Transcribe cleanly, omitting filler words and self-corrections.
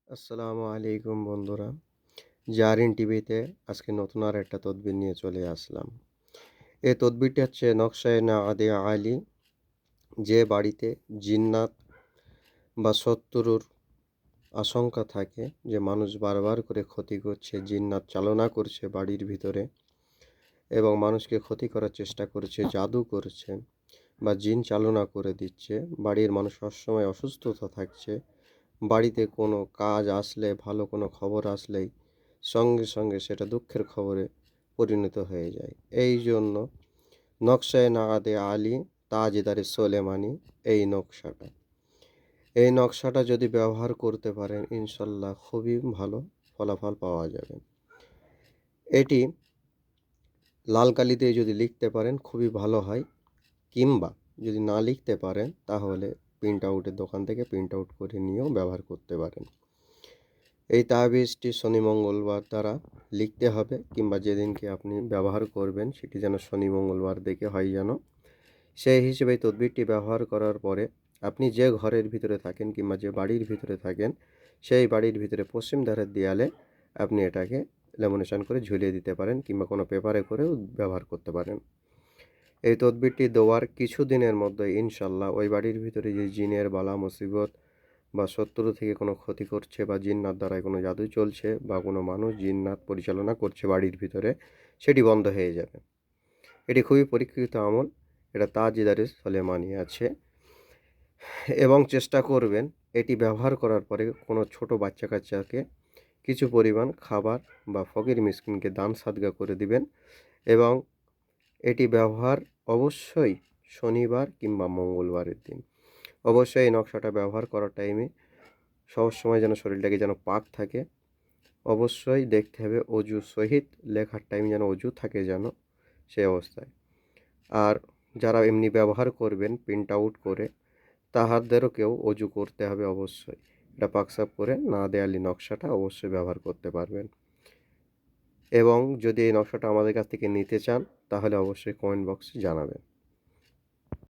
আসসালামু আলাইকুম বন্ধুরা। জারিন টিভিতে আজকে নতুন আর একটা তদবির নিয়ে চলে আসলাম। এই তদবিরটি হচ্ছে নকশায়ে নাআদে আলী। যে বাড়িতে জিন্নাত বা শত্রুর আশঙ্কা থাকে, যে মানুষ বারবার করে ক্ষতি করছে, জিন্নাত চালনা করছে বাড়ির ভিতরে এবং মানুষকে ক্ষতি করার চেষ্টা করছে, জাদু করছে বা জিন চালনা করে দিচ্ছে, বাড়ির মানুষ সবসময় অসুস্থতা থাকছে, বাড়িতে কোনো কাজ আসলে, ভালো কোনো খবর আসলেই সঙ্গে সঙ্গে সেটা দুঃখের খবরে পরিণত হয়ে যায়। এই জন্য নকশায়ে নাআদে আলী তাজদারে সোলেমানি এই নকশাটা যদি ব্যবহার করতে পারেন ইনশাল্লাহ খুবই ভালো ফলাফল পাওয়া যাবে। এটি লাল কালি দিয়ে যদি লিখতে পারেন খুবই ভালো হয়, কিংবা যদি না লিখতে পারেন তাহলে প্রিন্ট আউটের দোকান থেকে প্রিন্ট আউট করে নিয়েও ব্যবহার করতে পারেন। এই তাবিজটি শনি মঙ্গলবার দ্বারা লিখতে হবে, কিংবা যেদিনকে আপনি ব্যবহার করবেন সেটি যেন শনি মঙ্গলবার দেখে হয় যেন। সেই হিসেবে এই তদবিরটি ব্যবহার করার পরে আপনি যে ঘরের ভিতরে থাকেন কিংবা যে বাড়ির ভিতরে থাকেন সেই বাড়ির ভিতরে পশ্চিম ধারের দেয়ালে আপনি এটাকে লেমিনেশন করে ঝুলিয়ে দিতে পারেন, কিংবা কোনো পেপারে করেও ব্যবহার করতে পারেন। এই তদবিরটি দেওয়ার কিছু দিনের মধ্যে ইনশাল্লাহ ওই বাড়ির ভিতরে যে জিনের বালা মুসিবত বা শত্রু থেকে কোনো ক্ষতি করছে বা জিন্নাত দ্বারায় কোনো জাদু চলছে বা কোনো মানুষ জিন্নাত পরিচালনা করছে বাড়ির ভিতরে, সেটি বন্ধ হয়ে যাবে। এটি খুবই পরীক্ষিত আমল। এটা তাজদারে সোলেমানি আছে, এবং চেষ্টা করবেন এটি ব্যবহার করার পরে কোনো ছোট বাচ্চা কাচ্চাকে কিছু পরিমাণ খাবার বা ফকির মিসকিনকে দান সাদগা করে দিবেন। এবং এটি ব্যবহার অবশ্যই শনিবার কিংবা মঙ্গলবারের দিন। অবশ্যই এই নকশাটা ব্যবহার করার টাইমে সবসময় যেন শরীরটাকে যেন পাক থাকে। অবশ্যই দেখতে হবে অজু সহিত লেখার টাইম যেন অজু থাকে যেন, সেই অবস্থায়। আর যারা এমনি ব্যবহার করবেন প্রিন্ট আউট করে, তাহাদেরকেও অজু করতে হবে অবশ্যই। এটা পাকসাপ করে না দেয়ালি নকশাটা অবশ্যই ব্যবহার করতে পারবেন। এবং যদি এই নকশাটা আমাদের কাছ থেকে নিতে চান তাহলে অবশ্যই কমেন্ট বক্সে জানাবেন।